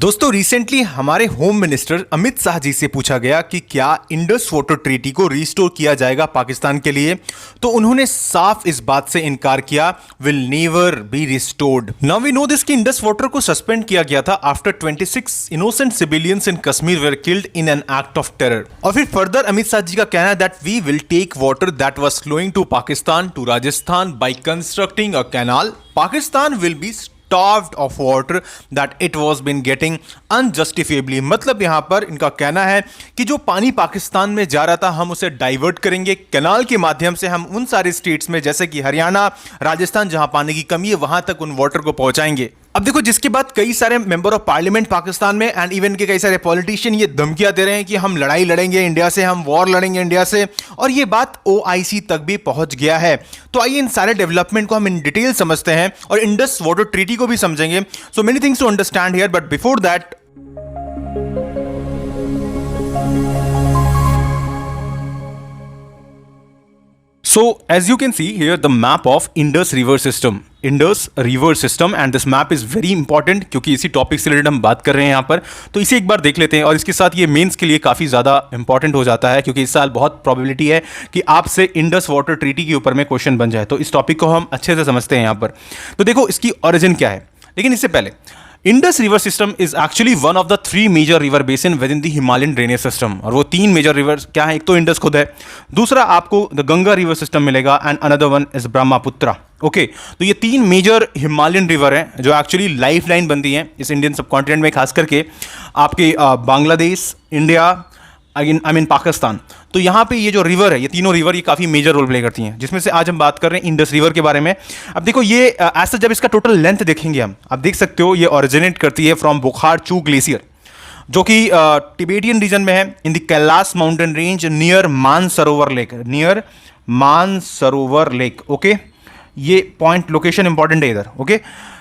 दोस्तों रिसेंटली हमारे home minister Amit Shah जी से पूछा गया कि क्या इंडस वाटर ट्रीटी को रिस्टोर किया जाएगा पाकिस्तान के लिए, तो उन्होंने साफ इस बात से इनकार किया, will never be restored. Now we know this कि इंडस वाटर को सस्पेंड किया गया था after 26 innocent civilians in Kashmir were killed in an act of terror. और फिर फर्दर अमित शाह जी का कहना है that we will take water that was flowing to Pakistan to Rajasthan by constructing a canal. Pakistan will be starved of water that it was been getting unjustifiably। मतलब यहां पर इनका कहना है कि जो पानी पाकिस्तान में जा रहा था हम उसे डाइवर्ट करेंगे कैनाल के माध्यम से, हम उन सारे स्टेट्स में जैसे कि हरियाणा, राजस्थान जहां पानी की कमी है वहां तक उन वाटर को पहुंचाएंगे। अब देखो, जिसके बाद कई सारे मेंबर ऑफ पार्लियामेंट पाकिस्तान में एंड इवन के कई सारे पॉलिटिशियन ये धमकियां दे रहे हैं कि हम लड़ाई लड़ेंगे इंडिया से, हम वॉर लड़ेंगे इंडिया से, और ये बात ओआईसी तक भी पहुंच गया है। तो आइए इन सारे डेवलपमेंट को हम इन डिटेल समझते हैं और इंडस वाटर ट्रीटी को भी समझेंगे। So many things to understand here, but before that so as you can see here the map of Indus River system, Indus River system, and this map is very important क्योंकि इसी topic से related हम बात कर रहे हैं यहाँ पर। तो इसे एक बार देख लेते हैं और इसके साथ ये मेंस के लिए काफ़ी ज़्यादा इंपॉर्टेंट हो जाता है क्योंकि इस साल बहुत प्रोबेबिलिटी है कि आपसे इंडस वाटर ट्रीटी के ऊपर में क्वेश्चन बन जाए। तो इस टॉपिक को हम अच्छे से समझते हैं यहाँ पर। तो देखो इसकी ओरिजिन क्या है, लेकिन इससे पहले Indus river system is actually one of the 3 major river basin within the Himalayan drainage system. और वो 3 मेजर रिवर क्या है, एक तो इंडस खुद है, दूसरा आपको द गंगा रिवर सिस्टम मिलेगा and another one is Brahmaputra. Okay, तो ये 3 मेजर हिमालयन रिवर हैं जो एक्चुअली लाइफ लाइन बनती हैं इस इंडियन सब कॉन्टिनेंट में, खास करके आपके Bangladesh, India, I mean Pakistan. तो यहाँ पे ये जो रिवर है, ये तीनों रिवर ये काफ़ी मेजर रोल प्ले करती हैं, जिसमें से आज हम बात कर रहे हैं इंडस रिवर के बारे में। अब देखो ये ऐसा जब इसका टोटल लेंथ देखेंगे हम, आप देख सकते हो ये ओरिजिनेट करती है फ्रॉम बुखार चू ग्लेशियर जो कि टिबेटियन रीजन में है in the Kailash mountain range near Mansarovar lake, near Mansarovar lake. Okay, ये पॉइंट लोकेशन इंपॉर्टेंट है इधर। ओके,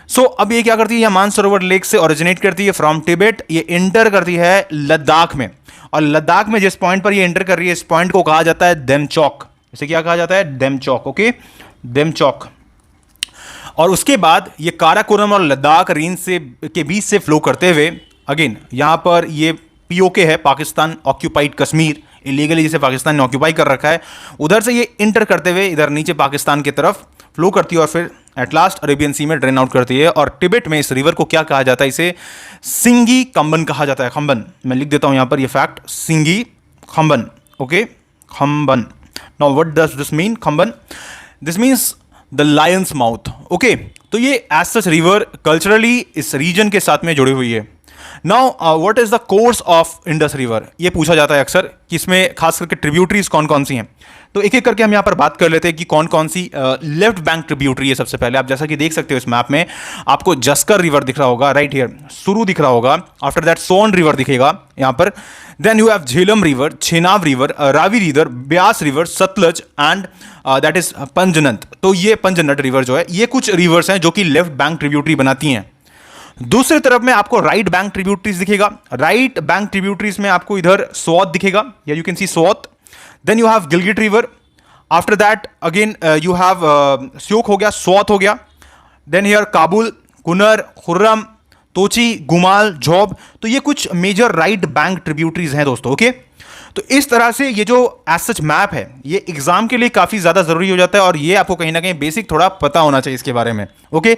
सो अब ये क्या करती है, मानसरोवर लेक से ओरिजिनेट करती है फ्रॉम टिबेट, ये एंटर करती है लद्दाख में, और लद्दाख में जिस पॉइंट पर ये एंटर कर रही है इस पॉइंट को कहा जाता है देमचौक। इसे क्या कहा जाता है, देमचौक। ओके, देमचौक। और उसके बाद ये काराकोरम और लद्दाख रेंज से के बीच से फ्लो करते हुए अगेन यहां पर ये पीओके है, पाकिस्तान ऑक्यूपाइड कश्मीर, इलीगली जिसे पाकिस्तान ने ऑक्यूपाई कर रखा है, उधर से ये इंटर करते हुए इधर नीचे पाकिस्तान की तरफ फ्लो करती है और फिर एट लास्ट अरेबियन सी में ड्रेन आउट करती है। और टिबेट में इस रिवर को क्या कहा जाता है, इसे सिंगी खंबन कहा जाता है। खंबन, मैं लिख देता हूं यहां पर ये fact, Singi Khamban. Okay, Khamban. Now what does this mean, Khamban? This means the lion's mouth. Okay, तो ये एज सच रिवर कल्चरली इस रीजन के साथ में जुड़ी हुई है। Now what is the course of Indus river, ये पूछा जाता है अक्सर कि इसमें खास करके ट्रिब्यूटरीज कौन कौन सी हैं। तो एक एक करके हम यहाँ पर बात कर लेते हैं कि कौन कौन सी लेफ्ट बैंक ट्रिब्यूटरी है। सबसे पहले आप जैसा कि देख सकते हो इस मैप में आपको जस्कर रिवर दिख रहा होगा, राइट हियर सुरू दिख रहा होगा, आफ्टर दैट सोन रिवर दिखेगा यहाँ पर, then you have Jhelum river, Chenab river, Ravi river, Beas river, Sutlej and that is Panjnad. तो ये पंजनट रिवर जो है, ये कुछ रिवर्स हैं जो कि लेफ्ट बैंक ट्रिब्यूटरी बनाती हैं। दूसरी तरफ में आपको राइट बैंक ट्रिब्यूटरीज दिखेगा, राइट बैंक ट्रिब्यूटरीज में आपको इधर स्वत दिखेगा, या you can see Swat. Then you have Gilgit river, after that again you have Shyok हो गया, स्वत हो गया, देन हियर काबुल, कुनर, खुर्रम, तोची, गुमाल, झोब। तो ये कुछ मेजर राइट बैंक ट्रिब्यूटरीज हैं दोस्तों। ओके, तो इस तरह से ये जो एज सच मैप है ये एग्जाम के लिए काफी ज्यादा जरूरी हो जाता है और ये आपको कहीं ना कहीं बेसिक थोड़ा पता होना चाहिए इसके बारे में। ओके,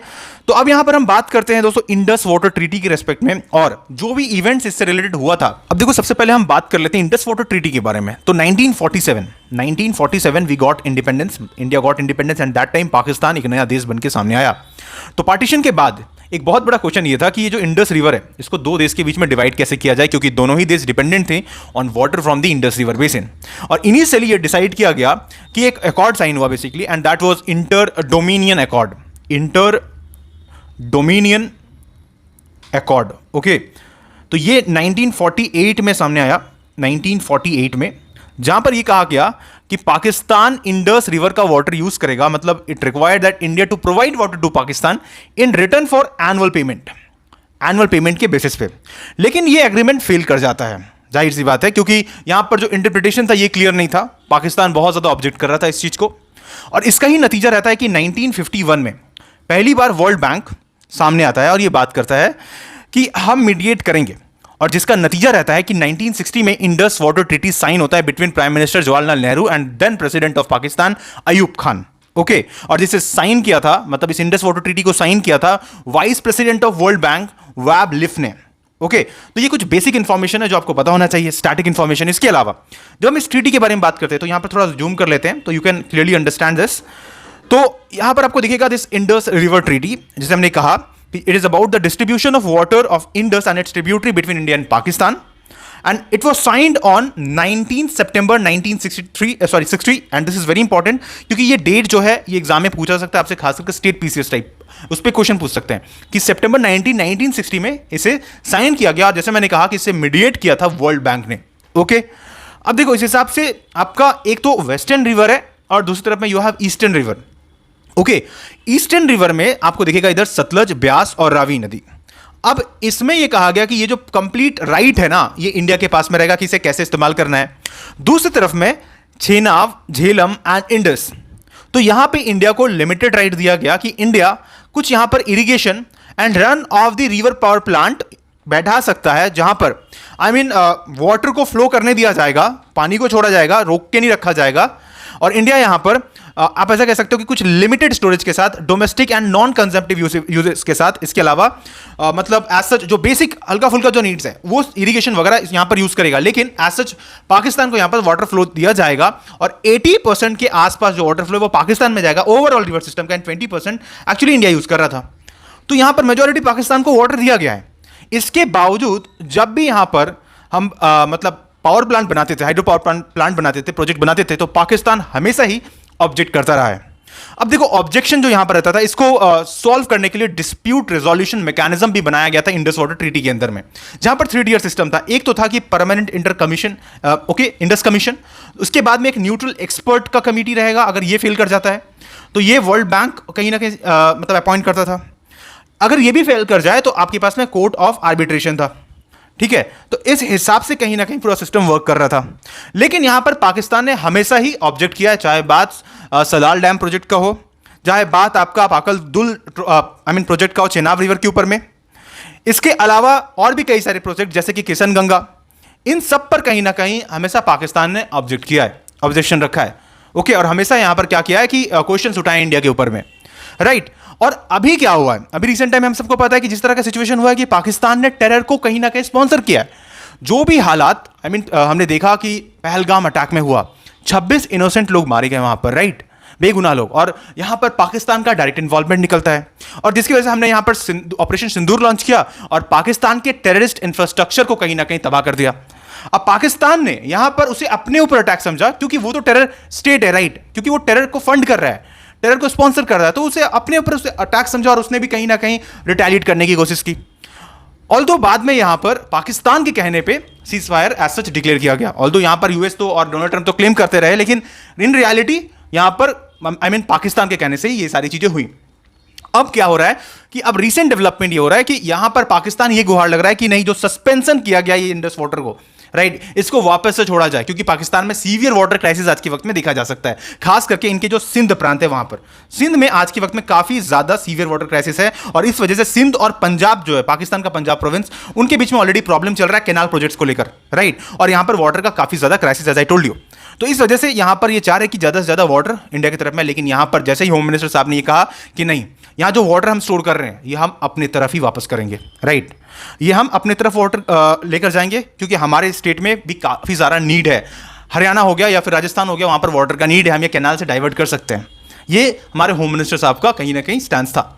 तो अब यहां पर हम बात करते हैं दोस्तों इंडस वाटर ट्रीटी के रेस्पेक्ट में और जो भी इवेंट्स इससे रिलेटेड हुआ था। अब देखो सबसे पहले हम बात कर लेते हैं इंडस वाटर ट्रीटी के बारे में। तो 1947 we got independence, India got independence, and that time Pakistan एक नया देश बन के सामने आया। तो पार्टीशन के बाद एक बहुत बड़ा क्वेश्चन ये था कि ये जो इंडस रिवर है इसको 2 देश के बीच में डिवाइड कैसे किया जाए, क्योंकि दोनों ही देश डिपेंडेंट थे on water from the Indus river basin. और इनिशियली ये डिसाइड किया गया कि एक अकॉर्ड साइन हुआ basically, and that was inter dominion accord, inter dominion accord. Okay, तो ये 1948 में सामने आया, 1948 में, जहां पर ये कहा गया कि पाकिस्तान इंडस रिवर का वाटर यूज करेगा, मतलब it required that India to provide water to Pakistan in return for annual payment, annual payment के बेसिस पे। लेकिन ये एग्रीमेंट फेल कर जाता है, जाहिर सी बात है, क्योंकि यहां पर जो इंटरप्रिटेशन था ये क्लियर नहीं था, पाकिस्तान बहुत ज्यादा ऑब्जेक्ट कर रहा था इस चीज को। और इसका ही नतीजा रहता है कि 1951 में पहली बार वर्ल्ड बैंक सामने आता है और ये बात करता है कि हम मीडिएट करेंगे, और जिसका नतीजा रहता है कि 1960 में इंडस वाटर ट्रीटी साइन होता है between prime minister Jawaharlal Nehru and then president of Pakistan Ayub Khan. Okay, और जिसे साइन किया था, मतलब इस इंडस वाटर ट्रीटी को साइन किया था vice president of world bank वैब लिफ ने। ओके, तो ये कुछ बेसिक इंफॉर्मेशन है जो आपको पता होना चाहिए, स्टैटिक इंफॉर्मेशन। इसके अलावा जब हम इस ट्रीटी के बारे में बात करते हैं तो यहां पर थोड़ा जूम कर लेते हैं तो you can clearly understand this. तो यहां पर आपको दिखेगा दिस इंडस रिवर ट्रीटी, जिसे हमने कहा it is about the distribution of water of Indus and it's tributary between India and Pakistan, and it was signed on 19 September 1960 and this is very important क्योंकि ये डेट जो है ये exam में पूछा सकता है आपसे, खास करके स्टेट पीसीएस टाइप, उस पर क्वेश्चन पूछ सकते हैं कि सितंबर 1960 में इसे साइन किया गया, जैसे मैंने कहा कि इसे मीडिएट किया था वर्ल्ड बैंक ने। ओके, अब देखो इस हिसाब से आपका एक तो वेस्टर्न रिवर है और दूसरी तरफ में you have eastern river. Okay, eastern river में आपको दिखेगा इधर सतलज, ब्यास और रावी नदी। अब इसमें यह कहा गया कि ये जो कंप्लीट राइट है ना, ये इंडिया के पास में रहेगा कि इसे कैसे इस्तेमाल करना है। दूसरी तरफ में चेनाब, झेलम एंड इंडस, तो यहां पे इंडिया को लिमिटेड राइट दिया गया कि इंडिया कुछ यहां पर irrigation and run of the river power plant बैठा सकता है, जहां पर वाटर को फ्लो करने दिया जाएगा, पानी को छोड़ा जाएगा, रोक के नहीं रखा जाएगा। और इंडिया यहां पर आप ऐसा कह सकते हो कि कुछ लिमिटेड स्टोरेज के साथ, domestic and non consumptive uses के साथ, इसके अलावा मतलब एज सच जो बेसिक हल्का फुल्का जो नीड्स है वो इरिगेशन वगैरह यहां पर यूज करेगा, लेकिन एज सच पाकिस्तान को यहां पर वाटर फ्लो दिया जाएगा और 80% के आसपास जो वाटर फ्लो वो पाकिस्तान में जाएगा ओवरऑल रिवर सिस्टम का, एंड 20% एक्चुअली इंडिया यूज कर रहा था। तो यहां पर मेजोरिटी पाकिस्तान को वाटर दिया गया है। इसके बावजूद जब भी यहां पर हम मतलब पावर प्लांट बनाते थे, हाइड्रो पावर प्लांट बनाते थे, प्रोजेक्ट बनाते थे, तो पाकिस्तान हमेशा ही ऑब्जेक्ट करता रहा है। अब देखो ऑब्जेक्शन जो यहां पर रहता था, इसको सॉल्व करने के लिए डिस्प्यूट रेजोल्यूशन मैकेनिज्म भी बनाया गया था इंडस वाटर ट्रीटी के अंदर में, जहां पर 3 टियर सिस्टम था। एक तो था कि permanent inter commission, okay, Indus commission, उसके बाद में एक न्यूट्रल एक्सपर्ट का कमिटी रहेगा, अगर ये फेल कर जाता है तो ये वर्ल्ड बैंक कहीं ना कहीं मतलब अपॉइंट करता था। अगर ये भी फेल कर जाए तो आपके पास में कोर्ट ऑफ आर्बिट्रेशन था, ठीक है। तो इस हिसाब से कहीं ना कहीं पूरा सिस्टम वर्क कर रहा था। लेकिन यहां पर पाकिस्तान ने हमेशा ही ऑब्जेक्ट किया है, चाहे बात सलाल डैम प्रोजेक्ट का हो, चाहे बात आपका पाकल दुल प्रोजेक्ट का हो चेनाब रिवर के ऊपर में, इसके अलावा और भी कई सारे प्रोजेक्ट जैसे कि किशन गंगा, इन सब पर कहीं ना कहीं हमेशा पाकिस्तान ने ऑब्जेक्ट किया है, ऑब्जेक्शन रखा है। ओके, और हमेशा यहां पर क्या किया है कि क्वेश्चन उठाए इंडिया के ऊपर में, राइट। और अभी क्या हुआ है, अभी रिसेंट टाइम में हम सबको पता है कि जिस तरह का सिचुएशन हुआ है कि पाकिस्तान ने टेरर को कहीं ना कहीं स्पॉन्सर किया है। जो भी हालात हमने देखा कि पहलगाम अटैक में हुआ, 26 इनोसेंट लोग मारे गए वहां पर, राइट, बेगुनाह लोग, और यहां पर पाकिस्तान का डायरेक्ट इन्वॉल्वमेंट निकलता है, और जिसकी वजह से हमने यहां पर ऑपरेशन सिंदूर लॉन्च किया और पाकिस्तान के टेररिस्ट इंफ्रास्ट्रक्चर को कहीं ना कहीं तबाह कर दिया। अब पाकिस्तान ने यहां पर उसे अपने ऊपर अटैक समझा, क्योंकि वो तो टेरर स्टेट है, राइट, क्योंकि वो टेरर को फंड कर रहा है, टेरर को स्पॉन्सर कर रहा है, तो उसे अपने ऊपर उसे अटैक समझा और उसने भी कहीं ना कहीं रिटेलिएट करने की कोशिश की। ऑल्दो बाद में यहां पर पाकिस्तान के कहने पे ceasefire as such declare किया गया। ऑल्दो यहां पर यूएस तो और डोनाल्ड ट्रंप तो क्लेम करते रहे, लेकिन इन रियलिटी यहां पर पाकिस्तान के कहने से ही ये सारी चीजें हुई। अब क्या हो रहा है कि अब रीसेंट डेवलपमेंट ये हो रहा है कि यहां पर पाकिस्तान ये गुहार लग रहा है कि नहीं, जो सस्पेंशन किया गया ये इंडस वाटर को, राइट, इसको वापस से छोड़ा जाए, क्योंकि पाकिस्तान में सीवियर वाटर क्राइसिस आज के वक्त में देखा जा सकता है, खास करके इनके जो सिंध प्रांत है वहां पर। सिंध में आज के वक्त में काफी ज्यादा सीवियर वाटर क्राइसिस है, और इस वजह से सिंध और पंजाब जो है, पाकिस्तान का पंजाब प्रोविंस, उनके बीच में ऑलरेडी प्रॉब्लम चल रहा है कैनाल प्रोजेक्ट्स को लेकर, राइट, और यहां पर वाटर का काफी ज्यादा crisis, as I told you. तो इस वजह से यहां पर ये चाह रहे कि ज्यादा से ज्यादा वाटर इंडिया की तरफ में, लेकिन यहां पर जैसे ही होम मिनिस्टर साहब ने ये कहा कि नहीं, यहां जो वाटर हम स्टोर कर रहे हैं ये हम अपनी तरफ ही वापस करेंगे, राइट, ये हम अपनी तरफ वाटर लेकर जाएंगे, क्योंकि हमारे स्टेट में भी काफी ज्यादा नीड है। हरियाणा हो गया या फिर राजस्थान हो गया, वहां पर वाटर का नीड है, हम ये कैनाल से डाइवर्ट कर सकते हैं। ये हमारे होम मिनिस्टर साहब का कहीं ना कहीं स्टैंड था।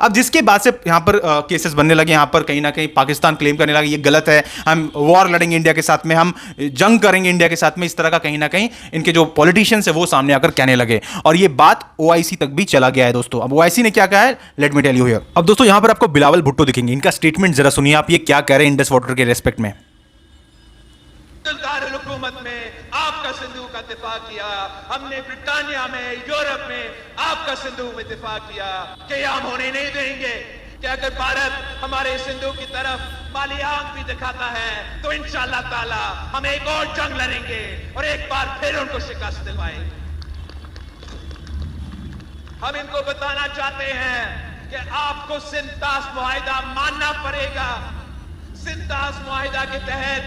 अब जिसके बाद से यहां पर केसेस बनने लगे, यहां पर कहीं ना कहीं पाकिस्तान क्लेम करने लगा ये गलत है, हम वॉर लड़ेंगे इंडिया के साथ में, हम जंग करेंगे इंडिया के साथ में, इस तरह का कहीं ना कहीं इनके जो पॉलिटिशियंस है वो सामने आकर कहने लगे, और ये बात ओआईसी तक भी चला गया है दोस्तों। अब ओआईसी ने क्या कहा है, let me tell you here. अब दोस्तों यहां पर आपको बिलावल भुट्टो दिखेंगे, इनका स्टेटमेंट जरा सुनिए आप, ये क्या कह रहे हैं इंडस वाटर के रेस्पेक्ट में। हुकूमत में आपका सिंधु का दिफा किया, हमने ब्रिटानिया में, यूरोप में आपका सिंधु में दिफा किया कि हम होने नहीं देंगे, कि अगर भारत हमारे सिंधु की तरफ माली आंख भी दिखाता है तो इंशाअल्लाह ताला हम एक और जंग लड़ेंगे और एक बार फिर उनको शिकस्त दिलवाएंगे। हम इनको बताना चाहते हैं कि आपको सिंतास मुआहिदा मानना पड़ेगा। सिंतास मुआहिदा के तहत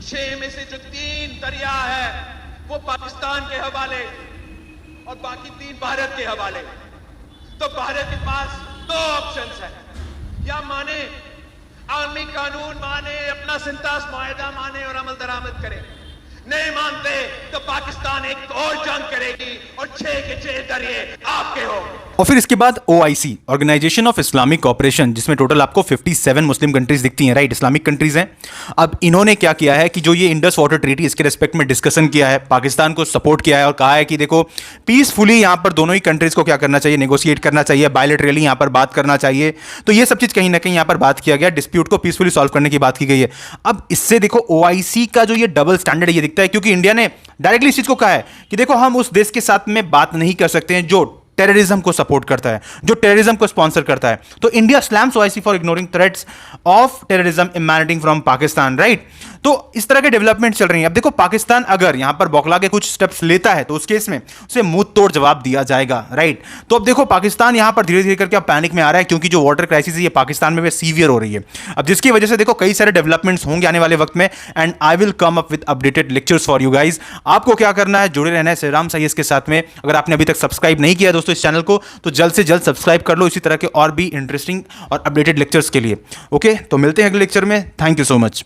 6 में से जो 3 दरिया है वो पाकिस्तान के हवाले और बाकी 3 भारत के हवाले। तो भारत के पास 2 ऑप्शंस है, या माने आर्मी कानून माने, अपना सिंतास मुआहिदा माने और अमल दरामद करे। नहीं मानते तो पाकिस्तान एक और जंग करेगी और 6 के 6 दरिये आपके हो। और फिर इसके बाद OIC, organisation of Islamic cooperation, जिसमें टोटल आपको 57 मुस्लिम कंट्रीज दिखती हैं, राइट, इस्लामिक कंट्रीज हैं। अब इन्होंने क्या किया है कि जो ये इंडस वाटर ट्रीटी, इसके रेस्पेक्ट में डिस्कशन किया है, पाकिस्तान को सपोर्ट किया है और कहा है कि देखो पीसफुली यहाँ पर दोनों ही कंट्रीज को क्या करना चाहिए, नेगोशिएट करना चाहिए, बायलैटरली यहाँ पर बात करना चाहिए। तो ये सब चीज़ कहीं ना कहीं यहाँ पर बात किया गया, डिस्प्यूट को पीसफुली सॉल्व करने की बात की गई है। अब इससे देखो OIC का जो ये डबल स्टैंडर्ड ये दिखता है, क्योंकि इंडिया ने डायरेक्टली इस चीज़ को कहा है कि देखो हम उस देश के साथ में बात नहीं कर सकते हैं जो टेररिज्म को सपोर्ट करता है, जो टेररिज्म को स्पॉन्सर करता है। तो India slams OIC for ignoring threats of terrorism emanating from Pakistan, right. तो इस तरह के डेवलपमेंट चल रही हैं। अब देखो पाकिस्तान अगर यहां पर बौखला के कुछ स्टेप्स लेता है तो उस केस में उसे मुंह तोड़ जवाब दिया जाएगा, राइट। तो अब देखो पाकिस्तान यहां पर धीरे धीरे करके पैनिक में आ रहा है, क्योंकि जो वाटर क्राइसिस है ये पाकिस्तान में सीवियर हो रही है। अब जिसकी वजह से देखो कई सारे डेवलपमेंट्स होंगे आने वाले वक्त में, and I will come up with updated lectures for you guys. आपको क्या करना है, जुड़े रहना है श्रीराम साइयस के साथ में। अगर आपने अभी तक सब्सक्राइब नहीं किया दोस्तों इस चैनल को, तो जल्द से जल्द सब्सक्राइब कर लो इसी तरह के और भी इंटरेस्टिंग और अपडेटेड लेक्चर्स के लिए। ओके, तो मिलते हैं अगले लेक्चर में। Thank you so much.